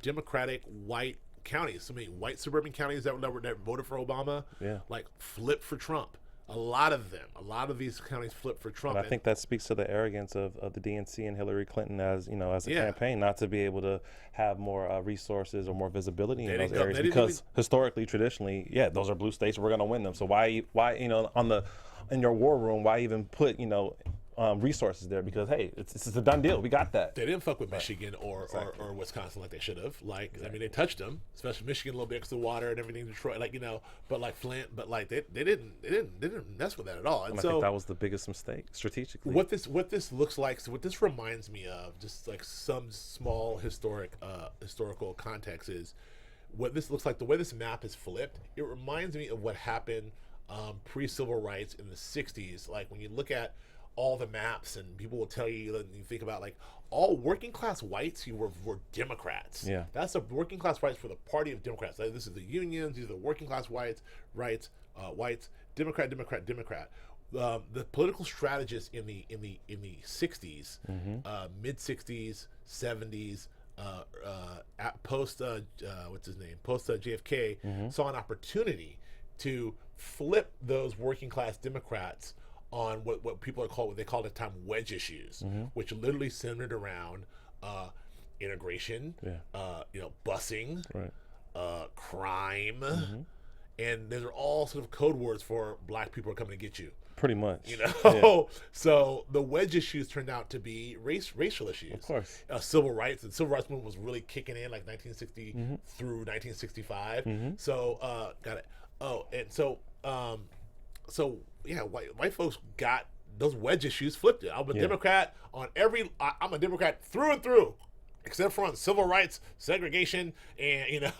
Democratic white counties, so many white suburban counties that voted for Obama, like, flipped for Trump. A lot of these counties flipped for Trump. And I think that speaks to the arrogance of the DNC and Hillary Clinton as a campaign, not to be able to have more resources or more visibility in those areas, because historically, traditionally, those are blue states. We're going to win them. So why in your war room, why even put resources there? Because, hey, it's a done deal. We got that. They didn't fuck with Michigan or Wisconsin like they should have. Like, I mean, they touched them, especially Michigan, a little bit because of the water and everything. Detroit, but like Flint, but like they didn't mess with that at all. And so I think that was the biggest mistake strategically. What this looks like, so what this reminds me of, just like some small historical context, is what this looks like. The way this map is flipped, it reminds me of what happened pre-civil rights in the 60s. Like, when you look at all the maps, and people will tell you, and you think about like all working class whites were Democrats. Yeah. That's the working class whites for the party of Democrats. Like, this is the unions, these are the working class whites, whites, Democrat. The political strategists in the 60s, mid 60s, 70s, post JFK, saw an opportunity to flip those working class Democrats on what people are called, what they called at the time, wedge issues, which literally centered around integration, busing, crime, and those are all sort of code words for black people are coming to get you. Pretty much. So the wedge issues turned out to be racial issues. Of course. Civil rights. And civil rights movement was really kicking in like 1960 through 1965. So, got it. Oh, and so white folks got those wedge issues flipped it. I'm a Democrat on I'm a Democrat through and through, except for on civil rights, segregation, and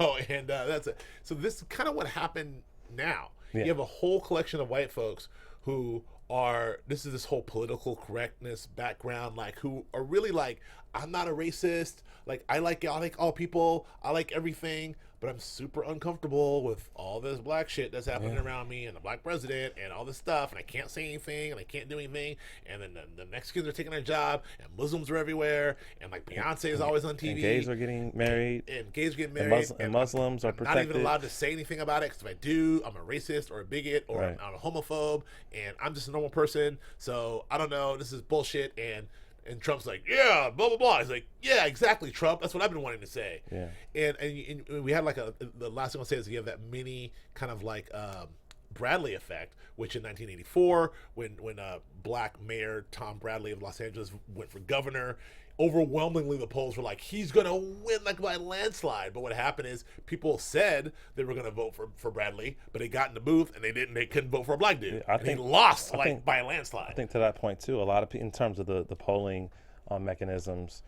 that's it. So this is kind of what happened now. You have a whole collection of white folks who are, this whole political correctness background, like, who are really like, I'm not a racist, like I like all people, I like everything, but I'm super uncomfortable with all this black shit that's happening around me, and the black president and all this stuff, and I can't say anything, and I can't do anything, and then the Mexicans are taking their job, and Muslims are everywhere, and like Beyonce is always on TV, and gays are getting married, and Muslims are protected. I'm not even allowed to say anything about it, because if I do, I'm a racist or a bigot or I'm a homophobe, and I'm just a normal person, so I don't know, this is bullshit. And Trump's like, yeah, blah, blah, blah. He's like, yeah, exactly, Trump. That's what I've been wanting to say. Yeah. And we had like the last thing I'll say is you have that mini kind of like Bradley effect, which in 1984, when black mayor Tom Bradley of Los Angeles went for governor, overwhelmingly the polls were like, he's going to win like by a landslide. But what happened is people said they were going to vote for Bradley, but they got in the booth and they couldn't vote for a black dude. I think he lost by a landslide. I think to that point too, a lot of people, in terms of the polling mechanisms,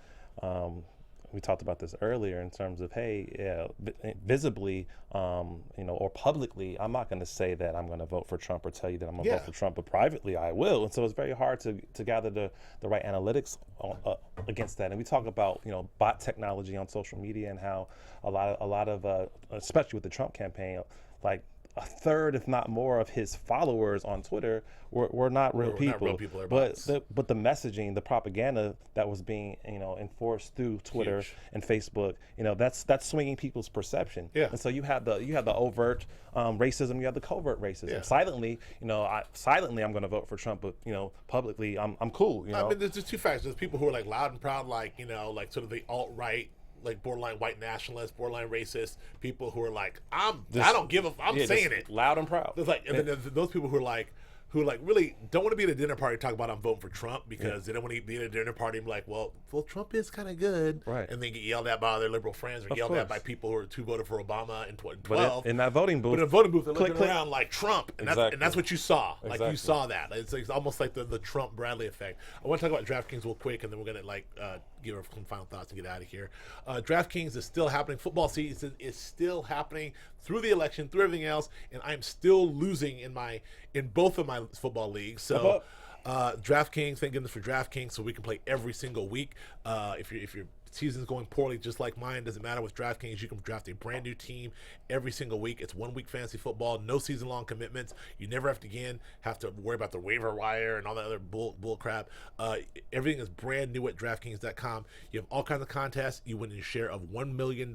we talked about this earlier in terms of, visibly, or publicly, I'm not going to say that I'm going to vote for Trump or tell you that I'm going to vote for Trump, but privately I will. And so it's very hard to gather the right analytics against that. And we talk about, bot technology on social media and how a lot of especially with the Trump campaign, like a third, if not more, of his followers on Twitter were not real people. Not real people, but the messaging, the propaganda that was being enforced through Twitter and Facebook, that's swinging people's perception. Yeah. And so you have the overt racism, you have the covert racism. Yeah. Silently, I'm going to vote for Trump, but publicly, I'm cool. I mean, there's just two factors. There's people who are like loud and proud, like like sort of the alt-right, like borderline white nationalists, borderline racist, people who are like, I don't give a, I'm saying it loud and proud. There's like, and then there's those people who really don't want to be at a dinner party talk about I'm voting for Trump because they don't want to be at a dinner party and be like, well, Trump is kind of good, right? And then get yelled at by their liberal friends or yelled at by people who voted for Obama in 2012. But in that voting booth, they're looking around like Trump, and that's what you saw. Exactly. Like you saw that. It's almost like the Trump Bradley effect. I want to talk about DraftKings real quick, and then we're gonna give her some final thoughts and get out of here. DraftKings is still happening. Football season is still happening through the election, through everything else, and I'm still losing in both of my football leagues. So DraftKings, thank goodness for DraftKings, so we can play every single week. If your season's going poorly, just like mine, doesn't matter. With DraftKings, you can draft a brand new team every single week. It's 1 week fantasy football, no season-long commitments. You never have to worry about the waiver wire and all that other bull crap. Everything is brand new at DraftKings.com. You have all kinds of contests. You win your share of $1 million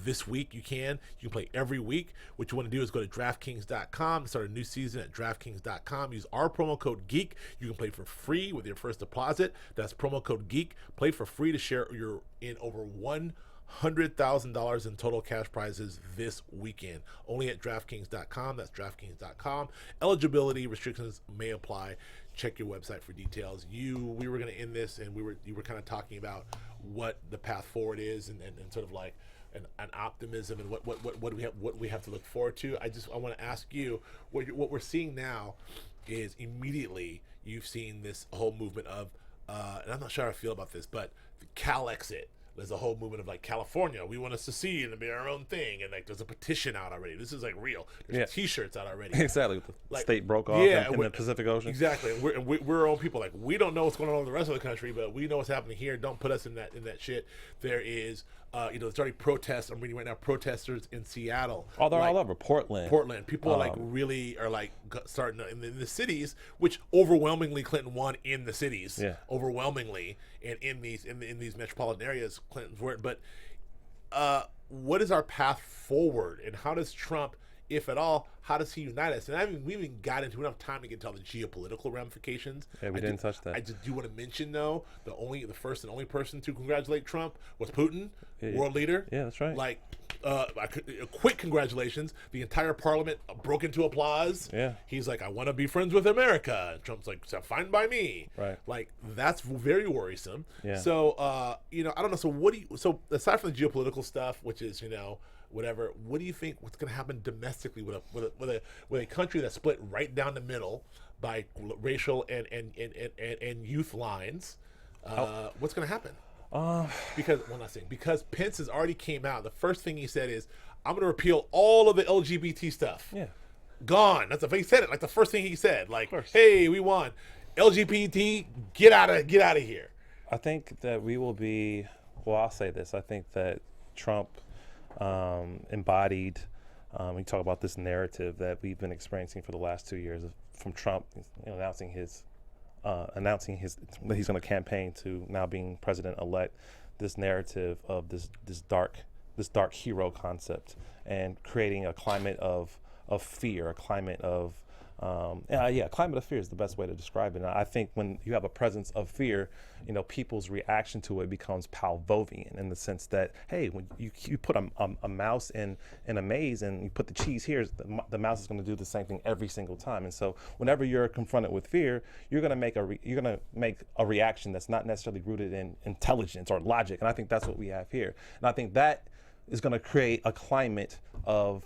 this week. You can play every week. What you want to do is go to DraftKings.com, start a new season at DraftKings.com. Use our promo code GEEK. You can play for free with your first deposit. That's promo code GEEK. Play for free to share you're in over $100,000 in total cash prizes this weekend. Only at DraftKings.com. That's DraftKings.com. Eligibility restrictions may apply. Check your website for details. We were going to end this, and you were kind of talking about what the path forward is, and sort of like an optimism, and what we have to look forward to. I want to ask you what we're seeing now is immediately you've seen this whole movement of, and I'm not sure how I feel about this, but the Cal exit there's a whole movement of like California, we want to secede and be our own thing, and like there's a petition out already. This is like real. There's T-shirts out already. Exactly. The like, state broke off in the Pacific Ocean. Exactly. And we're our own people. Like we don't know what's going on in the rest of the country, but we know what's happening here. Don't put us in that shit. There is, there's already protests. I'm reading right now protesters in Seattle. Oh, they're all over Portland. People like really are like starting in the cities, which overwhelmingly Clinton won in the cities. Yeah. Overwhelmingly, and in these metropolitan areas, Clinton's were. But what is our path forward, and how does Trump, if at all, how does he unite us? And we even got into, we don't have time to get into all the geopolitical ramifications. Yeah, we didn't touch that. I just do want to mention though, the first and only person to congratulate Trump was Putin, world leader. Yeah, that's right. Like, quick congratulations. The entire parliament broke into applause. Yeah. He's like, I want to be friends with America. And Trump's like, fine by me. Right. Like, that's very worrisome. Yeah. So, I don't know. So aside from the geopolitical stuff, which is, whatever, what do you think what's going to happen domestically with a country that's split right down the middle by racial and youth lines? What's going to happen? Because Pence has already came out. The first thing he said is, I'm going to repeal all of the LGBT stuff. Yeah. Gone. He said it like the first thing he said. Like, hey, we won. LGBT, get out of here. I think that we will be. Well, I'll say this. I think that Trump embodied. We talk about this narrative that we've been experiencing for the last 2 years from Trump, announcing that he's going to campaign to now being president-elect. This narrative of this dark hero concept, and creating a climate of fear, a climate of climate of fear is the best way to describe it. And I think when you have a presence of fear, people's reaction to it becomes Pavlovian, in the sense that, hey, when you put a mouse in a maze and you put the cheese here, the mouse is going to do the same thing every single time. And so whenever you're confronted with fear, you're going to make a reaction that's not necessarily rooted in intelligence or logic. And I think that's what we have here. And I think that is going to create a climate of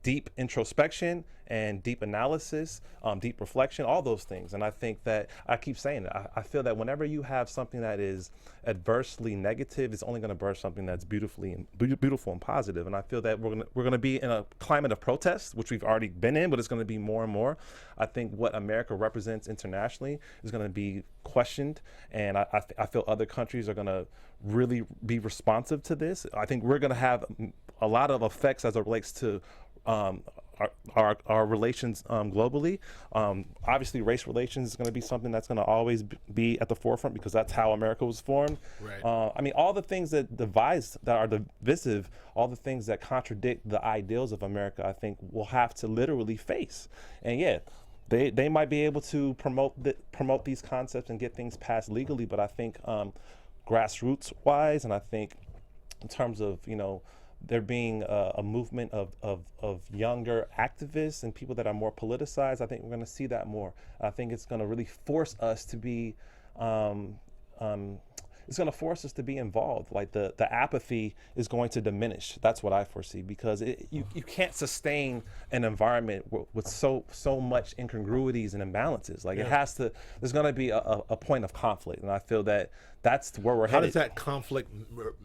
deep introspection and deep analysis, deep reflection, all those things. And I think that, I keep saying it, I feel that whenever you have something that is adversely negative, it's only going to birth something that's beautiful and positive. And I feel that we're going to be in a climate of protest, which we've already been in, but it's going to be more and more. I think what America represents internationally is going to be questioned, and I feel other countries are going to really be responsive to this. I think we're going to have a lot of effects as it relates to our relations globally. Obviously, race relations is going to be something that's going to always be at the forefront, because that's how America was formed. Right. All the things that are divisive, all the things that contradict the ideals of America, I think we'll have to literally face. And yeah, they might be able to promote these concepts and get things passed legally, but I think grassroots wise, and I think in terms of there being a movement of younger activists and people that are more politicized, I think we're going to see that more. I think it's going to really force us to be, involved. Like the apathy is going to diminish. That's what I foresee, because you can't sustain an environment with so much incongruities and imbalances. Like, there's going to be a point of conflict, and I feel that that's where we're headed. How does that conflict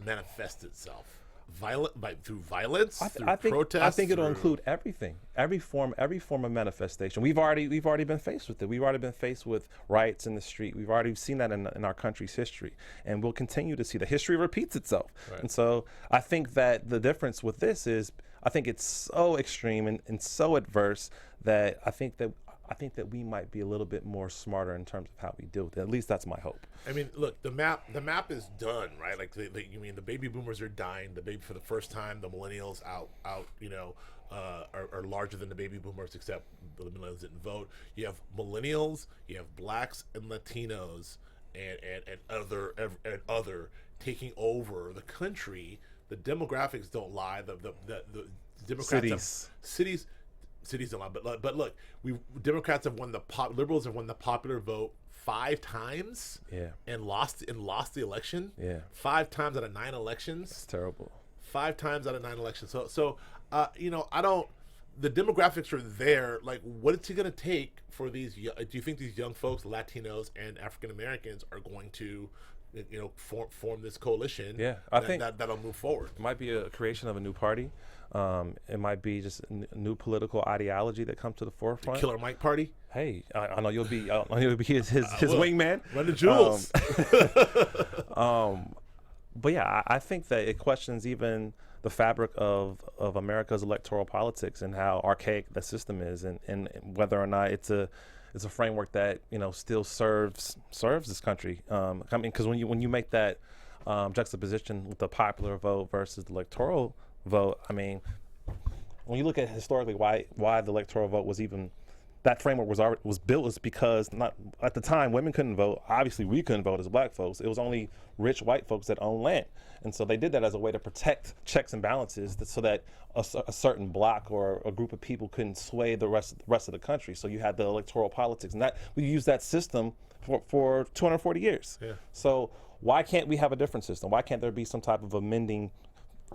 manifest itself? Through violence, protest. I think it'll include everything, every form of manifestation. We've already been faced with it. We've already been faced with riots in the street. We've already seen that in our country's history, and we'll continue to see. The history repeats itself. Right. And so I think that the difference with this is, I think it's so extreme and so adverse that I think that we might be a little bit more smarter in terms of how we deal with it. At least that's my hope. I mean, look, the map is done, right? Like, you mean the baby boomers are dying. For the first time, the millennials are larger than the baby boomers, except the millennials didn't vote. You have millennials, you have blacks and Latinos, and other taking over the country. The demographics don't lie. The Democrats cities don't lie, but look, Democrats have won liberals have won the popular vote 5 times, and lost the election, 5 times out of 9 elections. That's terrible. 5 times out of 9 elections. So the demographics are there. Like, what is it going to take for these? Do you think these young folks, Latinos and African Americans, are going to, form this coalition. Yeah, I think that'll move forward. It might be a creation of a new party. It might be just a new political ideology that comes to the forefront. The Killer Mike Party. Hey, I know you'll be his wingman. Run the jewels. But yeah, I think that it questions even the fabric of America's electoral politics and how archaic the system is, and whether or not it's a framework that still serves this country. I mean, because when you make that juxtaposition with the popular vote versus the electoral vote, I mean, when you look at historically why the electoral vote was even that framework was built is because not at the time women couldn't vote. Obviously, we couldn't vote as black folks. It was only rich white folks that owned land, and so they did that as a way to protect checks and balances, so that a certain block or a group of people couldn't sway the rest of the country. So you had the electoral politics, and that we used that system for 240 years. Yeah. So why can't we have a different system? Why can't there be some type of amending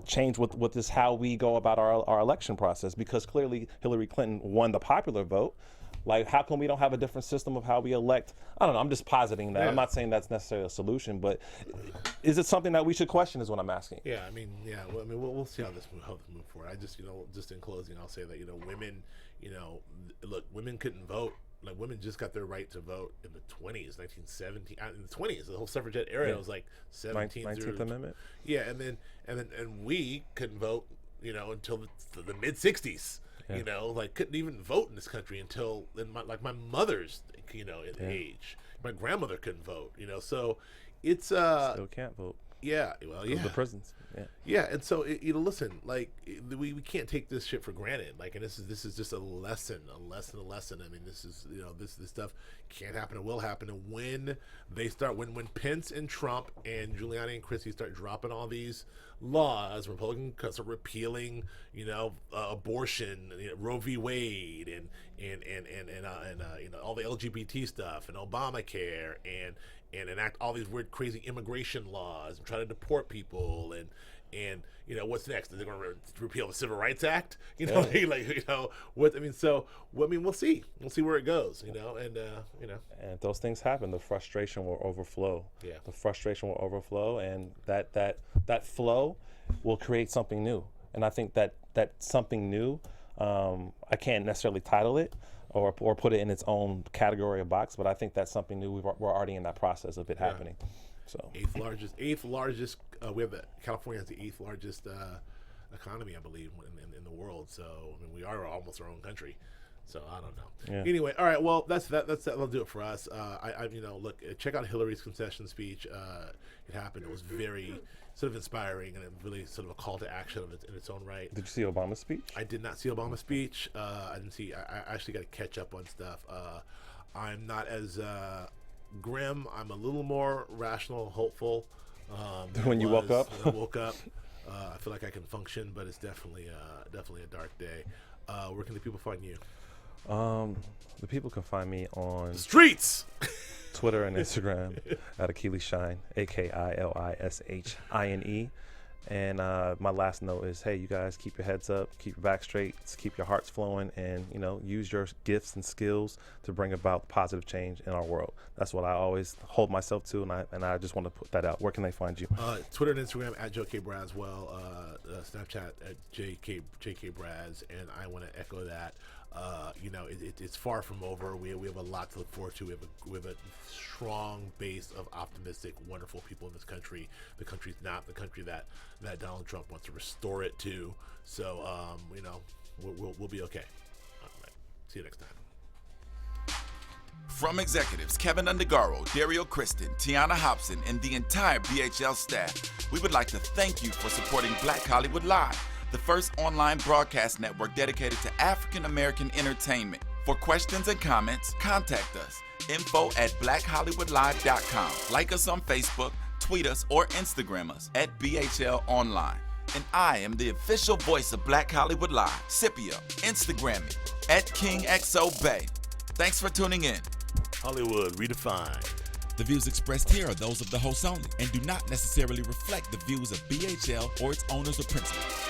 change with this how we go about our election process? Because clearly Hillary Clinton won the popular vote. Like, how come we don't have a different system of how we elect? I don't know. I'm just positing that. Yeah. I'm not saying that's necessarily a solution, but is it something that we should question is what I'm asking. Yeah, I mean, Well, we'll see how this move forward. I just, just in closing, I'll say that, women, look, women couldn't vote. Like, women just got their right to vote in the 20s, 1917, in the 20s, the whole suffragette era. Yeah. It was like 17th 19th Amendment. Yeah, and we couldn't vote, until the mid 60s. Yeah. Like, couldn't even vote in this country until my mother's, age. My grandmother couldn't vote. So it's still can't vote. Yeah, well, yeah. The prisons. Yeah. Yeah, and so listen, like, we can't take this shit for granted. Like, and this is just a lesson. I mean, this is this stuff can't happen. It will happen. And when they start, when Pence and Trump and Giuliani and Christie start dropping all these laws, Republicans are repealing, abortion, Roe v. Wade, and all the LGBT stuff, and Obamacare, and enact all these weird, crazy immigration laws and try to deport people, and what's next? They're going to repeal the Civil Rights Act, Yeah. what I mean. So, we'll see. We'll see where it goes, and And if those things happen, the frustration will overflow. Yeah. The frustration will overflow, and that flow will create something new. And I think that something new, I can't necessarily title it or put it in its own category or box, but I think that's something new. We're already in that process of it happening. So eighth largest. We have California has the 8th largest economy, I believe, in the world. So I mean, we are almost our own country. So I don't know. Yeah. Anyway, all right. Well, that'll do it for us. Look, check out Hillary's concession speech. It happened. It was very sort of inspiring and really sort of a call to action in its own right. Did you see Obama's speech? I did not see Obama's speech. I didn't see. I actually got to catch up on stuff. I'm not as grim. I'm a little more rational, hopeful. When you woke up? When I woke up. I feel like I can function, but it's definitely a dark day. Where can the people find you? The people can find me on The streets. Twitter and Instagram at Achilles Shine, AKILISHINE. And my last note is, hey, you guys, keep your heads up, keep your back straight, keep your hearts flowing, and use your gifts and skills to bring about positive change in our world. That's what I always hold myself to, and I just want to put that out. Where can they find you? Twitter and Instagram at Joe K. Braswell, Snapchat at JK Braz, and I want to echo that. It's far from over. We have a lot to look forward to. We have a strong base of optimistic, wonderful people in this country. The country's not the country that Donald Trump wants to restore it to. So, we'll be okay. All right. See you next time. From executives Keven Undergaro, Dario Kristen, Tiana Hobson, and the entire BHL staff, we would like to thank you for supporting Black Hollywood Live, the first online broadcast network dedicated to African American entertainment. For questions and comments, contact us. info@blackhollywoodlive.com. Like us on Facebook, tweet us, or Instagram us at BHL Online. And I am the official voice of Black Hollywood Live, Scipio. Instagram me at KingXOBay. Thanks for tuning in. Hollywood redefined. The views expressed here are those of the host only and do not necessarily reflect the views of BHL or its owners or principals.